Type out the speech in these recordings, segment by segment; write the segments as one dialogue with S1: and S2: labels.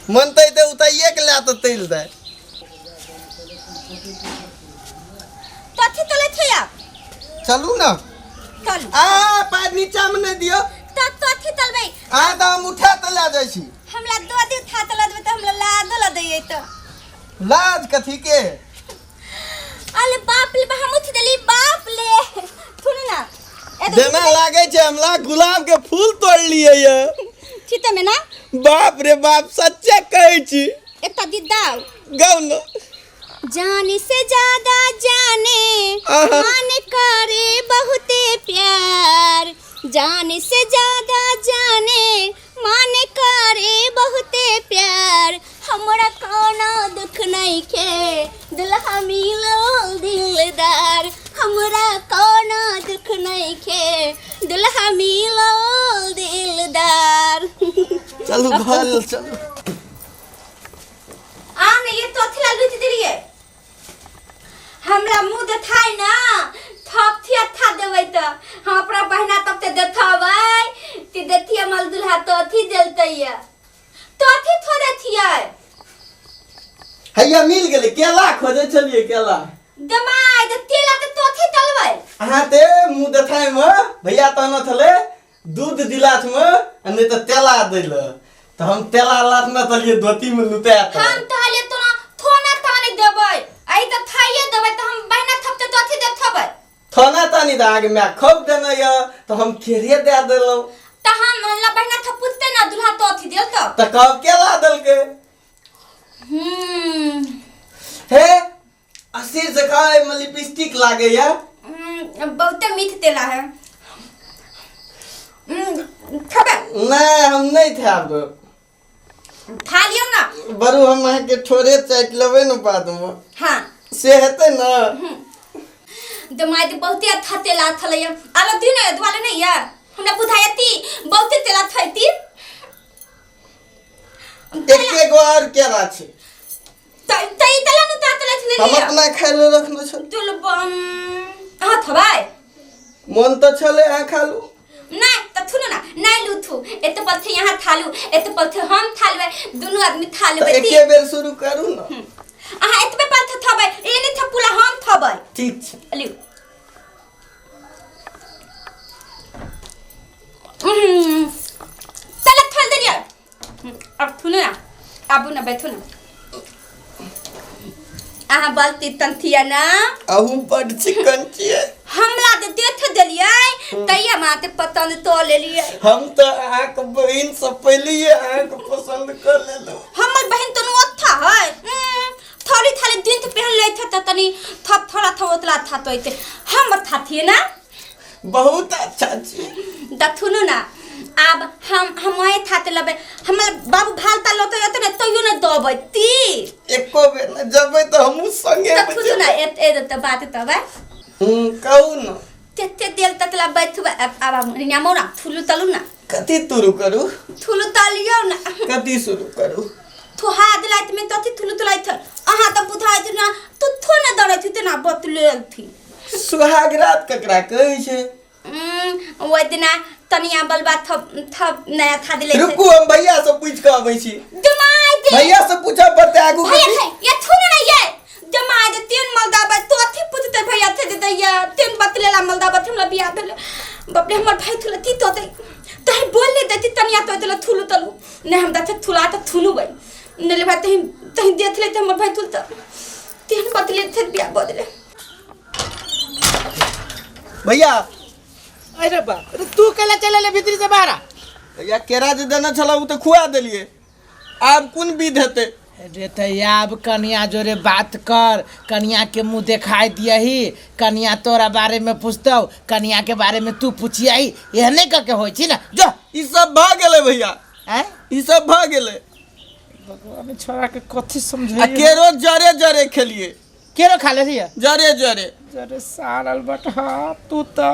S1: मनतै ते उताइए के ला तो तेल दे
S2: कथी तले थे आप
S1: चलू ना
S2: चल
S1: आ पैर नीचा में नहीं दियो
S2: त कथी तलबे
S1: आ तो हम उठा तो ला जाइ छी
S2: हमरा दो दिन था तला देबे त हमरा लादो ला दैयै त
S1: लाज कथी के
S2: अरे बाप ले हम उठ देली बाप ले सुन ना
S1: देना लागे छे हमला गुलाब के फूल तोड़ लिए ये
S2: ठीक में ना
S1: बाप रे बाप सच्चे कहै छी
S2: एकटा गीत गाओ
S1: गाओ ना
S2: जाने से ज्यादा जाने माने करे बहुते प्यार जाने से ज्यादा जाने माने करे बहुते प्यार हमरा कोनो दुख नहीं के दुल्हा मिलो दिलदार हमरा कोनो दुख नहीं के दुल्हा मिलो दिलदार
S1: चलो घर चलो
S2: आने ये तो थला लुच दिलिए हमरा मुंह देखाई ना थप थिया था देबै त हम अपना बहिना तब ते देथबै ती देथिया मल दुल्हा तो थी देलतैया तो थी थोड़े थिया
S1: हैया मिल गेले केला खोजे छलिए केला
S2: दमाई त तेला त तो थी तलबै
S1: अहाँ ते मुंह देखाई में भैया तहन थले दूध दिलाथ में नहीं तो तेला देल तो हम तेला लाथ में तलिए धोती में लुटा
S2: हम तहले तो ना थोना ताने देबै आई त थाइए देबै त हम बहिना थपते तो थी देथबै
S1: थाना तानी दा आगे मैं खूब देना या तो हम केरिए दे देलो
S2: त हम ला बहिना थपुते ना दुल्हा तो थी देल
S1: त कब केला दल के हे असीर से खाए में लिपस्टिक लागे या
S2: बहुत मीठ तेला है खबे
S1: नहीं हम नहीं थे अब
S2: खा लियो ना
S1: बरु हम के थोड़े चाट लेबे न बाद में
S2: हां
S1: से हेते न
S2: दमाई तो बहुते अच्छा तेला थलैया आलो दिन दुआले नहीं या हमरा बुझायती बहुते तेला थैती
S1: एक और केला छे
S2: तई तेला न तातला छले
S1: हम अपना खाइले रखनो छ
S2: तुल हां थबाई
S1: मन तो छले आ खालू
S2: नहीं त थुनो ना नहीं लुथु एत पथे यहां थालू एत पथे हम थालबे दोनों आदमी थालबे
S1: एके बेर शुरू करू न
S2: आहा एत पे पथे थबै एने थपुला हम थबै
S1: ठीक छ
S2: लियो चल थल दे यार अब थुनो ना आबू ना बैठो ना आहा बाल्टी तंथिया ना
S1: अहू बड चिकन छिए
S2: हमला दे देथ देलियै तैया माते पता न तो ले लिए
S1: हम तो आंख बहिन से पहले आंख पसंद कर लेलो
S2: हमर बहन तो ओथा है थोड़ी थाले दिन तो पहन ले था तनी थप थोड़ा था उतला था तो इते हमर था थी ना
S1: बहुत अच्छा छी
S2: दथुनु ना अब हम आए थाते लबे हमर बाबू भालता लतो यत न तइयो न दबै ती
S1: एको बेर न जबै तो हमहु संगे
S2: दथुनु ना ए त बात तबे
S1: कहू न
S2: तेते देल ततला बैठबे अब रिया मोरा थुलु तलु ना
S1: कथि तुरु करू
S2: थुलु तलियो ना
S1: कथि शुरू करू
S2: तो हाथ लाइत में तथि थुलु तलाई थ अहा त बुझाइ थ ना तू थो न दरै थी त ना बतलेल थी
S1: सुहाग रात ककरा कहै छै
S2: ओइ दिना तनिया बलबा थप नया था दिले
S1: रुकू हम भैया से पूछ के आबै छी
S2: जमाई दे
S1: भैया से पूछा बते आगू
S2: भैया ये थुन ना ये जमाई दे तीन मलदा बा तो अथि पूछते भैया थे दे दैया तीन बतलेला मलदा बा हमला बियाह भेल बाप रे हमर भाई थुला ती तो दे तही बोल ले देती तनिया तो देला थुलु तलु ने हम दथे थुला त थुनु बई ने ले बात तही देथले त हमर भाई थुल त तीन बतले थे बियाह बदले
S1: भैया
S3: अरे बा तू केला चले ले भीतर से बाहर
S1: भैया केरा जे देना छला उ त खुआ देलिए आब कोन विध हेते
S3: अरे त अब कन्या जोरे बात कर कन्या के मुंह दिखाई दियही कन्या तोरा बारे में पूछतौ कन्या के बारे में तू पूछियही एहने क के होय छी ना जो
S1: ई सब भ गेले भैया
S3: हैं
S1: ई सब भ गेले
S3: भगवान छोरा के कथि
S1: आ
S3: समझे
S1: केरो जरे जरे खेलिए
S3: केरो खा ले रिया
S1: जरे जरे
S3: अरे सारल बटहा तू तो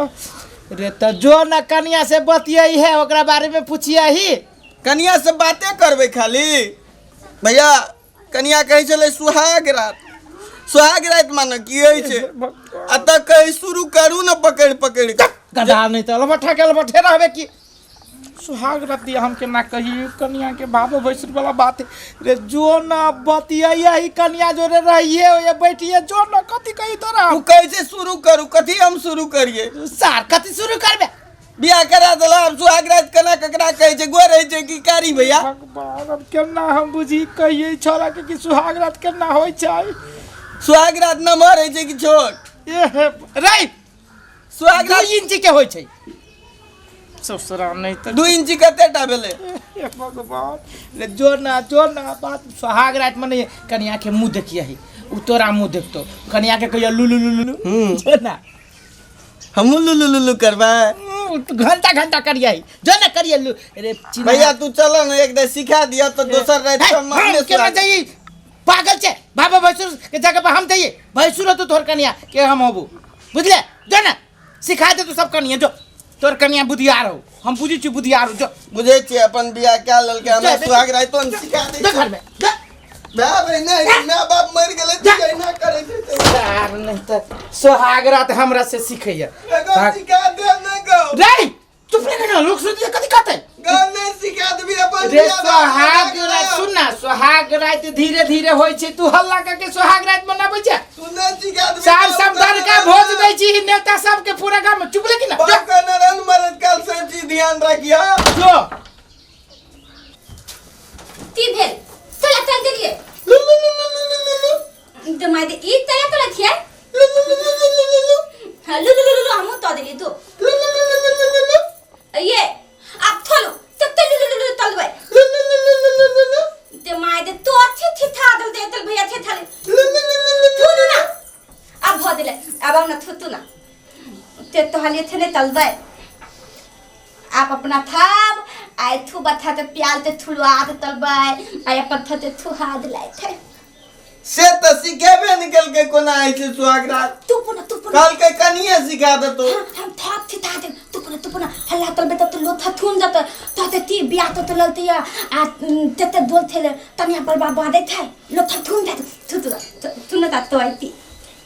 S3: रे त जो न कन्या से बतियही है ओकरा बारे में पूछियही
S1: कन्या से बातें करबे खाली भैया कन्या कहै छले सुहाग रात माने की होय छै अत कहि शुरू करू न पकड़ पकड़
S3: गधा नहीं तो लबठा के लबठे रहबे की सुहाग रात दिया हमके ना कही कन्या के बाबा भैंसुर वाला बात है रे जो ना बतिया यही कन्या जो रे रहिए ये बैठिए जो ना कथी कही तोरा
S1: तू कैसे शुरू करू कथी हम शुरू करिए
S3: सार कथी शुरू करबे
S1: बियाह करा देला अब सुहाग रात कना ककरा कहै छै गोर है छै कि कारी भैया
S3: भगवान अब केना हम बुझी कहिए छोरा के कि सुहाग रात केना होय छै
S1: सुहाग रात नमहर है छै कि छोट
S3: ए रे
S1: सुहाग
S3: 2
S1: रात
S3: इंच के होय छै ससुरा नहीं तो
S1: 2 इंच कतेटा भेले
S3: ए भगवान रे जो ना बात सुहाग रात मने कन्या के मुंह देखिए ही उ तोरा मुंह देखतो कन्या के कहिया लुलु लुलु जो ना
S1: हम लुलु करबा
S3: घंटा करिए जो ना करिए रे
S1: भैया तू चलो ना एक दे सिखा दिया तो दोसर रात हम मारने
S3: के मत जाइए पागल छे बाबा भैंसुर के जगह पर हम जाइए भैंसुर तो तोर कन्या के हम होबू बुझले जो ना सिखा दे तू सब कन्या जो तोर कन्या बुधियार हो हम बुझी छी बुधियार हो जो
S1: बुझे छी अपन बियाह क्या ललके हमरा सुहाग रात तो सिखा दे
S3: घर में
S1: बाप रे नहीं मां बाप मर गेले तू कहना करे छै
S3: यार नहीं तो सुहाग रात हमरा से सिखैया
S1: सिखा दे ना गो
S3: रे चुप रह ना लोग सुन कथि कहते
S1: गाने सिखा देबी अपन
S3: रे सुहाग रात सुन ना सुहाग रात धीरे धीरे होय छै तू हल्ला करके सुहाग रात मनाबै छै
S1: तू नहीं सिखा देबी
S3: साल सब दर का भोज दै छी नेता सब के पूरा गांव में चुप ले कि ना
S1: बाप का नरन मरद काल सब चीज ध्यान रखिया
S3: जो
S2: ती भेल चला चल गेलिए दमाई दे ई तला थिया लु हम तो देली तो ये अब थलो तक तलबे दमाई दे तो थी था दल दे तल भैया थे थाले थुनु ना अब हो दिले अब हम ना थुतु ना ते तो हालिए थे ने तलबे आप अपना थाब आय थू बथा ते प्याल ते थुलवा ते तलबे आय अपन थे थू हाथ लाए थे
S1: से तो सिखेबे निकल के कोना आइ छै सुहाग रात
S2: तू पुना
S1: कल के कनिए सिखा दे तो
S2: हम थाप थी था दे तू पुना हल्ला तलबे तो लो था थून जात तो ती बिया तो ललते या आ ते बोल थे तनिया बलबा बादे थे लो था थून जात तू ना तो आईती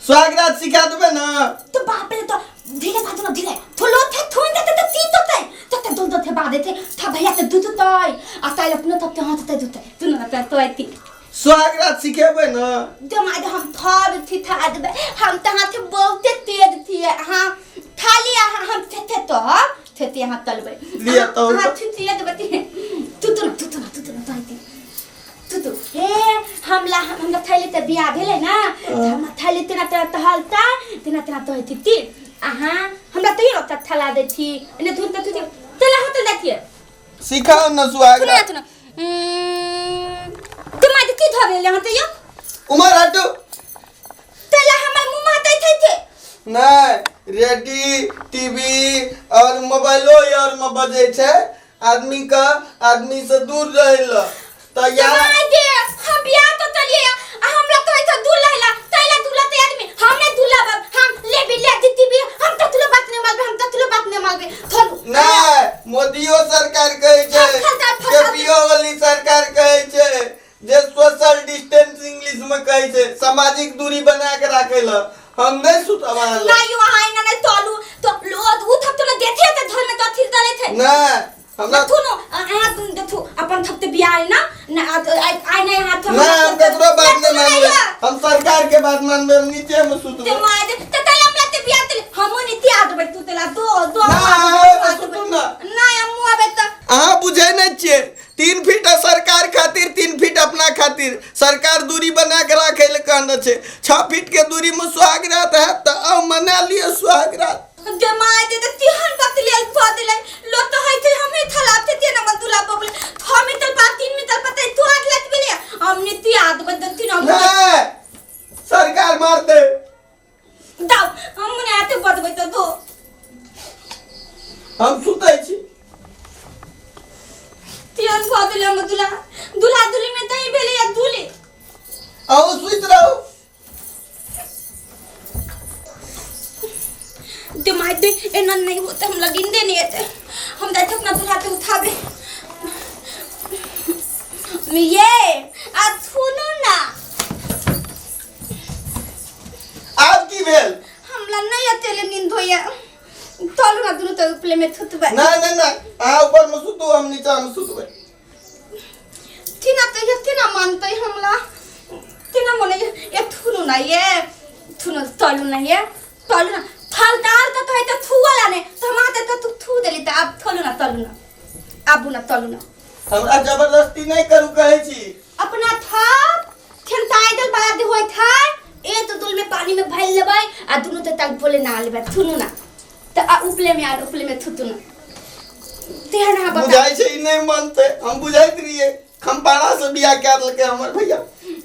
S1: सुहाग रात सिखा देबे ना
S2: तो बाप रे तो धीरे बात ना धीरे तो लो थे थून जात तो ती तो दूध थे बादे थे था भैया ते दूध तो आ ताई अपने तब ते हाथ ते दूध तू ना तो आईती
S1: सुहाग रात सिखेबे ना
S2: जमाई हम थार थी था देबे हम तहां थे बहुते तेज थी हां खाली हम थे तो यहां तलबे
S1: लिया तो
S2: हां थी देबे तू आईती तू ए हमला थैले ते बिया भेले ना हम थैले तेना तहलता तेना तो थी ती हां हमरा तो ये रखता थला दे थी ने धुन तो चला हम तो देखिए
S1: सिखाओ ना सुहाग रात
S2: तुम्हारे की धरे ले हते यो
S1: उमर हटो
S2: तला हमर मुंह माते थे
S1: नहीं रेडी टीवी और मोबाइलो यार में बजे छै आदमी से दूर रहल तो यार
S2: दे हम बियाह तो चलिए हमरा तो ऐसा दूल्हा तैला दूल्हा ते आदमी हमने दूल्हा हम ले भी ले जीती भी हम तो तुलो बात नहीं मालबे थोलू
S1: नहीं मोदियो सरकार कहै छै केपीओ वाली सरकार कहै छै जे सोशल डिस्टेंस इंग्लिश में कहै छै सामाजिक दूरी बना के राखे ल हम नहीं सुतवा ल
S2: ना यो हाय ना तोलू तो लोग उ थप तो ना देथे त घर में तो थिर दले थे
S1: नहीं हमरा
S2: थुनो आ देखो अपन थप बियाह ना आई नहीं हाथ
S1: ना हम ककरो बात नहीं मानबे हम सरकार के बात मानबे नीचे में सुतबे
S2: ते माय दे त तला हमरा ते बियाह ते हम नीति आद बे तू तेला दो ना हम आबे त
S1: अहाँ बुझे नहीं छिए 3 फीट सरकार खातिर 3 फीट अपना खातिर सरकार दूरी बना के रखे ले कहने छे 6 फीट के दूरी में सुहाग रात है तो आओ मना लिए सुहाग रात
S2: जमाए दे त तिहन वक्त ले फदले लो तो है थे हमें थला थे ते न दुला बबले हमें तल बात 3 मीटर पता तू आग लत बिले हम नीति आद बदती न
S1: सरकार मार दे
S2: दाव हम ने आते बदबे तो दो
S1: हम सुतै छी
S2: तिहन फदले हम दुला दुली में तई भेले या दुली
S1: आओ सुत रहो
S2: जमाए दे एना नहीं होता हम लगिन दे नहीं आते हम दाई अपना दुला के उठाबे ये आ सुनो ना
S1: आप की भेल
S2: हमला नहीं अतेले नींद होया तोलू ना दुनु तो उपले में थुतबे
S1: ना आ ऊपर में सुतू हम नीचा में सुतबे
S2: तिना तो तिना मानते हमला तिना मने ये थुनु ना ये थुनु तोलू ना ये तोलू ना थाल डाल तो है तो थुवाला ने तो माते तो तू थु देली त अब तोलू ना आबू ना तोलू ना
S1: हमरा जबरदस्ती नहीं करू कहै छी
S2: अपना था खेलताई दल बड़ा दे होय था ए तो तुल में पानी में भइल लेबै आ दुनु तो तक बोले ना लेबै थुनु ना त आ उपले में थुतु ना तेरा ना बता
S1: बुझाई छै नहीं मानते हम बुझाइत रहिए हम पाड़ा से बियाह कर लके हमर भैया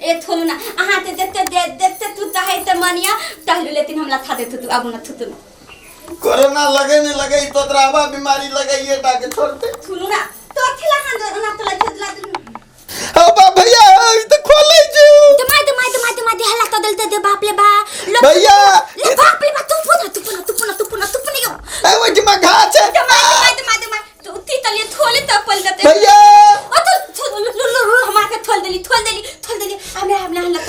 S2: ए थोलू ना अहाँ ते देते तू चाहे त मनिया तहलु लेकिन हमला थाते थुतु अब ना थुतु
S1: कोरोना लगे नहीं लगे तो तरावा बीमारी लगे ये टाके छोड़ते
S2: थुनु ना तो अथिला हां ना तो लथला
S1: अब भैया ई तो खोलै छु
S2: दमाई हला तो दलते दे बाप ले बा
S1: भैया
S2: ले बाप ले बा तू पुना यो
S1: ए वो जमा घा छै
S2: दमाई तू ती तले थोले त पल देते
S1: भैया
S2: ओ तो हमार के थोल देली